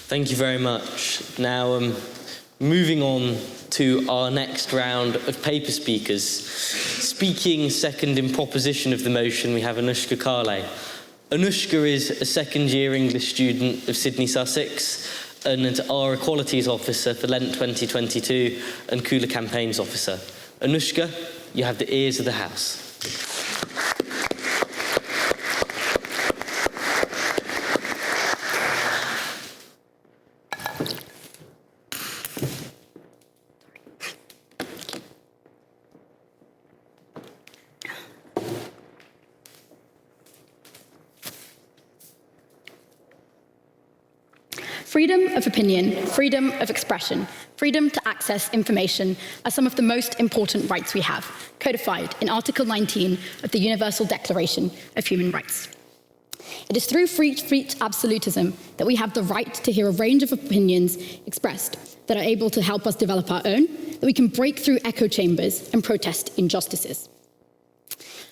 Thank you very much. Now, moving on to our next round of paper speakers. Speaking second in proposition of the motion, we have Anoushka Kale. Anoushka is a second-year English student of Sydney, Sussex, and our Equalities Officer for Lent 2022 and Cooler Campaigns Officer. Anoushka, you have the ears of the House. Freedom of opinion, freedom of expression, freedom to access information are some of the most important rights we have, codified in Article 19 of the Universal Declaration of Human Rights. It is through free speech absolutism that we have the right to hear a range of opinions expressed that are able to help us develop our own, that we can break through echo chambers and protest injustices.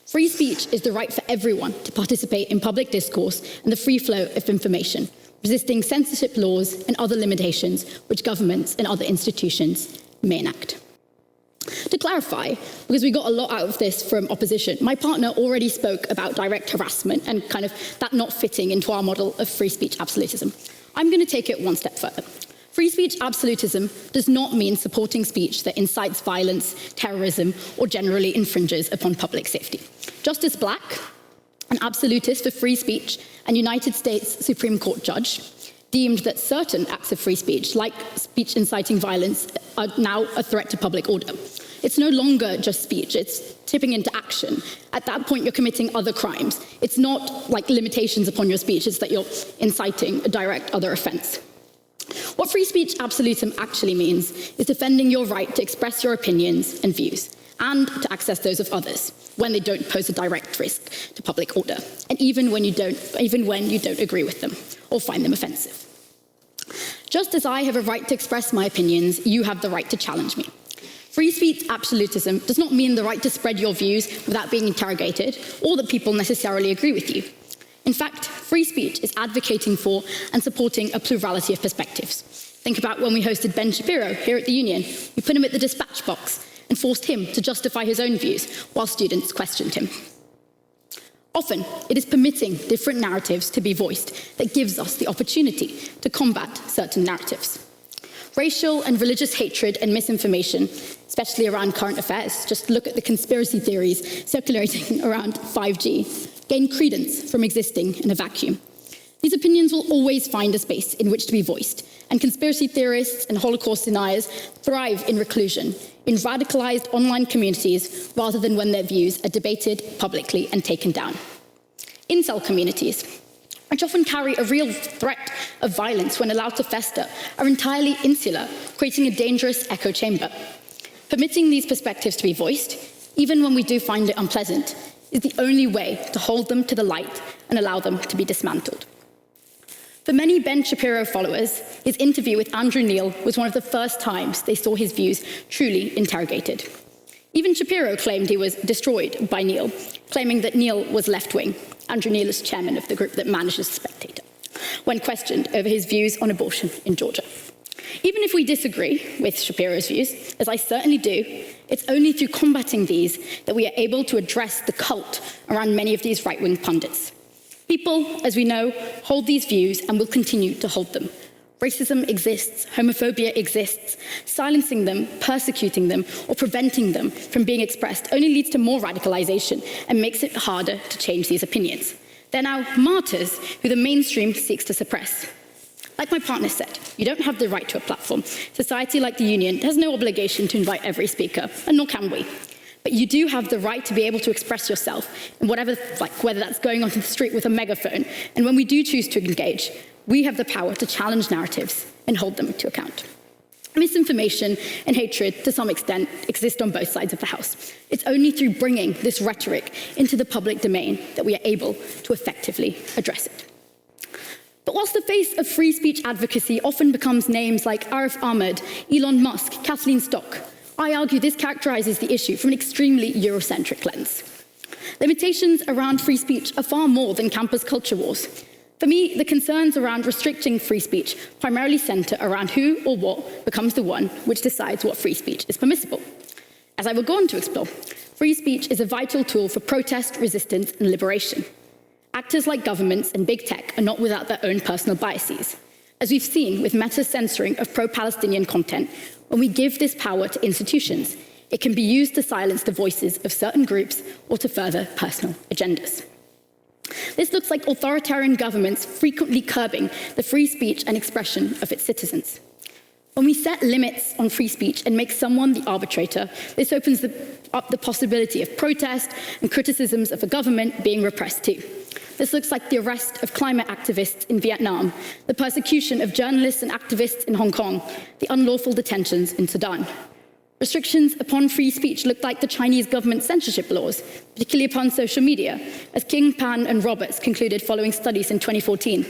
Free speech is the right for everyone to participate in public discourse and the free flow of information, resisting censorship laws and other limitations which governments and other institutions may enact. To clarify, because we got a lot out of this from opposition, my partner already spoke about direct harassment and kind of that not fitting into our model of free speech absolutism. I'm going to take it one step further. Free speech absolutism does not mean supporting speech that incites violence, terrorism, or generally infringes upon public safety. Justice Black, an absolutist for free speech and United States Supreme Court judge, deemed that certain acts of free speech, like speech inciting violence, are now a threat to public order. It's no longer just speech, it's tipping into action. At that point, you're committing other crimes. It's not like limitations upon your speech, it's that you're inciting a direct other offense. What free speech absolutism actually means is defending your right to express your opinions and views, and to access those of others when they don't pose a direct risk to public order, and even when you don't agree with them or find them offensive. Just as I have a right to express my opinions, you have the right to challenge me. Free speech absolutism does not mean the right to spread your views without being interrogated, or that people necessarily agree with you. In fact, free speech is advocating for and supporting a plurality of perspectives. Think about when we hosted Ben Shapiro here at the Union. We put him at the dispatch box and forced him to justify his own views while students questioned him. Often, it is permitting different narratives to be voiced that gives us the opportunity to combat certain narratives. Racial and religious hatred and misinformation, especially around current affairs, just look at the conspiracy theories circulating around 5G, gain credence from existing in a vacuum. These opinions will always find a space in which to be voiced, and conspiracy theorists and Holocaust deniers thrive in reclusion, in radicalized online communities, rather than when their views are debated publicly and taken down. Incel communities, which often carry a real threat of violence when allowed to fester, are entirely insular, creating a dangerous echo chamber. Permitting these perspectives to be voiced, even when we do find it unpleasant, is the only way to hold them to the light and allow them to be dismantled. For many Ben Shapiro followers, his interview with Andrew Neil was one of the first times they saw his views truly interrogated. Even Shapiro claimed he was destroyed by Neil, claiming that Neil was left-wing. Andrew Neil is chairman of the group that manages The Spectator, when questioned over his views on abortion in Georgia. Even if we disagree with Shapiro's views, as I certainly do, it's only through combating these that we are able to address the cult around many of these right-wing pundits. People, as we know, hold these views and will continue to hold them. Racism exists, homophobia exists. Silencing them, persecuting them, or preventing them from being expressed only leads to more radicalization and makes it harder to change these opinions. They're now martyrs who the mainstream seeks to suppress. Like my partner said, you don't have the right to a platform. Society like the Union has no obligation to invite every speaker, and nor can we. But you do have the right to be able to express yourself in whatever, whether that's going onto the street with a megaphone. And when we do choose to engage, we have the power to challenge narratives and hold them to account. Misinformation and hatred, to some extent, exist on both sides of the House. It's only through bringing this rhetoric into the public domain that we are able to effectively address it. But whilst the face of free speech advocacy often becomes names like Arif Ahmed, Elon Musk, Kathleen Stock, I argue this characterizes the issue from an extremely Eurocentric lens. Limitations around free speech are far more than campus culture wars. For me, the concerns around restricting free speech primarily centre around who or what becomes the one which decides what free speech is permissible. As I will go on to explore, free speech is a vital tool for protest, resistance, and liberation. Actors like governments and big tech are not without their own personal biases. As we've seen with Meta's censoring of pro-Palestinian content, when we give this power to institutions, it can be used to silence the voices of certain groups or to further personal agendas. This looks like authoritarian governments frequently curbing the free speech and expression of its citizens. When we set limits on free speech and make someone the arbitrator, this opens up the possibility of protest and criticisms of a government being repressed too. This looks like the arrest of climate activists in Vietnam, the persecution of journalists and activists in Hong Kong, the unlawful detentions in Sudan. Restrictions upon free speech look like the Chinese government's censorship laws, particularly upon social media, as King, Pan, and Roberts concluded following studies in 2014.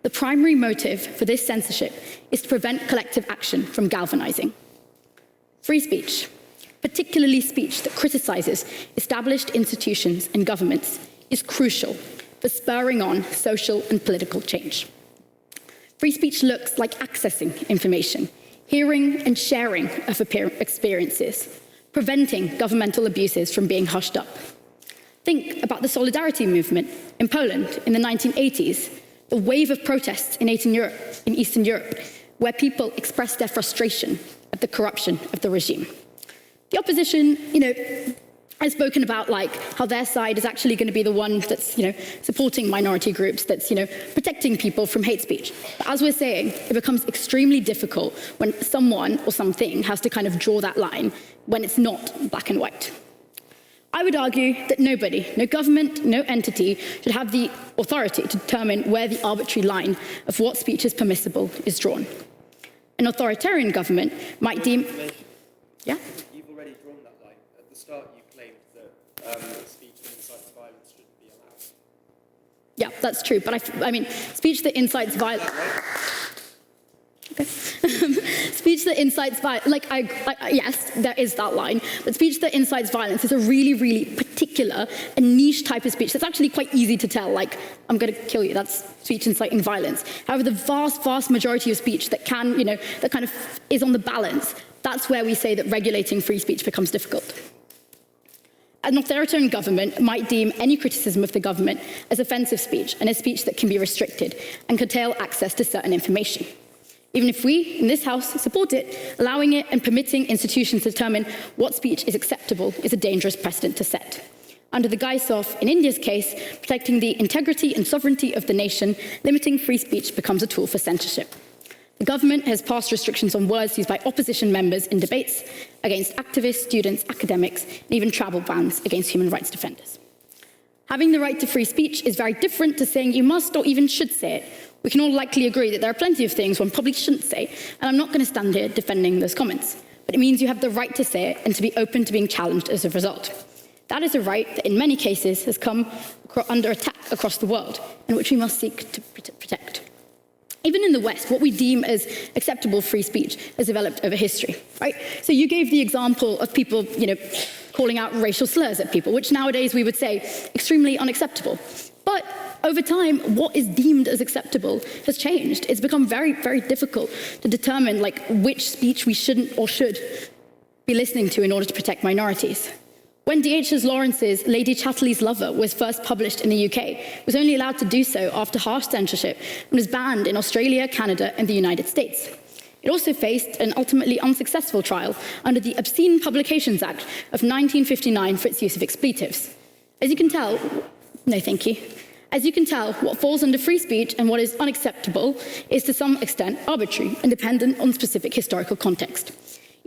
The primary motive for this censorship is to prevent collective action from galvanizing. Free speech, particularly speech that criticizes established institutions and governments, is crucial for spurring on social and political change. Free speech looks like accessing information, hearing and sharing of experiences, preventing governmental abuses from being hushed up. Think about the Solidarity movement in Poland in the 1980s, the wave of protests in Eastern Europe, where people expressed their frustration at the corruption of the regime. The opposition, has spoken about how their side is actually going to be the one that's, supporting minority groups, that's, protecting people from hate speech. But as we're saying, it becomes extremely difficult when someone or something has to kind of draw that line when it's not black and white. I would argue that nobody, no government, no entity, should have the authority to determine where the arbitrary line of what speech is permissible is drawn. An authoritarian government might deem... Yeah? You've already drawn that line. At the start, you claimed that speech that incites violence shouldn't be allowed. Yeah, that's true. But I mean, speech that incites violence... Okay. Speech that incites violence, yes, there is that line, but speech that incites violence is a really, really particular and niche type of speech that's actually quite easy to tell, I'm going to kill you, that's speech inciting violence. However, the vast, vast majority of speech that can, that kind of is on the balance, that's where we say that regulating free speech becomes difficult. An authoritarian government might deem any criticism of the government as offensive speech and as speech that can be restricted and curtail access to certain information. Even if we, in this House, support it, allowing it and permitting institutions to determine what speech is acceptable is a dangerous precedent to set. Under the guise of, in India's case, protecting the integrity and sovereignty of the nation, limiting free speech becomes a tool for censorship. The government has passed restrictions on words used by opposition members in debates against activists, students, academics, and even travel bans against human rights defenders. Having the right to free speech is very different to saying you must or even should say it. We can all likely agree that there are plenty of things one probably shouldn't say, and I'm not going to stand here defending those comments. But it means you have the right to say it and to be open to being challenged as a result. That is a right that in many cases has come under attack across the world, and which we must seek to protect. Even in the West, what we deem as acceptable free speech has developed over history, right? So you gave the example of people, calling out racial slurs at people, which nowadays we would say extremely unacceptable. But over time, what is deemed as acceptable has changed. It's become very, very difficult to determine which speech we shouldn't or should be listening to in order to protect minorities. When D.H. Lawrence's Lady Chatterley's Lover was first published in the UK, it was only allowed to do so after harsh censorship and was banned in Australia, Canada, and the United States. It also faced an ultimately unsuccessful trial under the Obscene Publications Act of 1959 for its use of expletives. As you can tell, no thank you. As you can tell, what falls under free speech and what is unacceptable is to some extent arbitrary and dependent on specific historical context.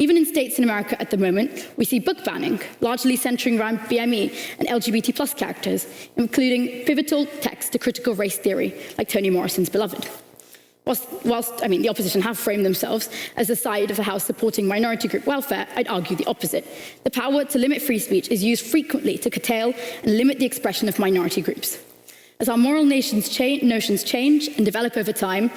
Even in states in America at the moment, we see book banning, largely centering around BME and LGBT+ characters, including pivotal texts to critical race theory, like Toni Morrison's Beloved. Whilst the opposition have framed themselves as the side of the House supporting minority group welfare, I'd argue the opposite. The power to limit free speech is used frequently to curtail and limit the expression of minority groups. As our moral notions change and develop over time,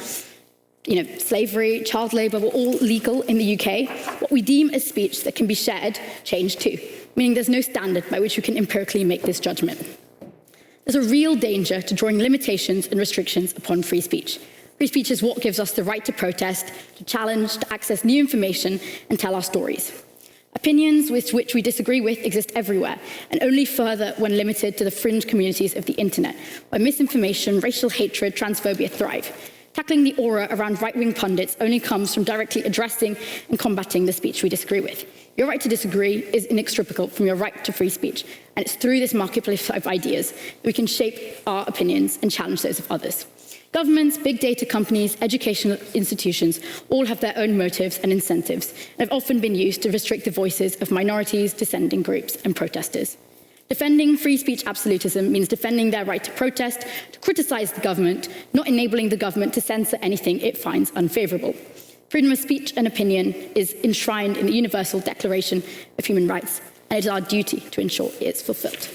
slavery, child labour were all legal in the UK. What we deem as speech that can be shared changed too, meaning there's no standard by which we can empirically make this judgment. There's a real danger to drawing limitations and restrictions upon free speech. Free speech is what gives us the right to protest, to challenge, to access new information, and tell our stories. Opinions with which we disagree with exist everywhere, and only further when limited to the fringe communities of the internet, where misinformation, racial hatred, transphobia thrive. Tackling the aura around right-wing pundits only comes from directly addressing and combating the speech we disagree with. Your right to disagree is inextricable from your right to free speech, and it's through this marketplace of ideas that we can shape our opinions and challenge those of others. Governments, big data companies, educational institutions all have their own motives and incentives, and have often been used to restrict the voices of minorities, dissenting groups, and protesters. Defending free speech absolutism means defending their right to protest, to criticize the government, not enabling the government to censor anything it finds unfavorable. Freedom of speech and opinion is enshrined in the Universal Declaration of Human Rights, and it is our duty to ensure it is fulfilled.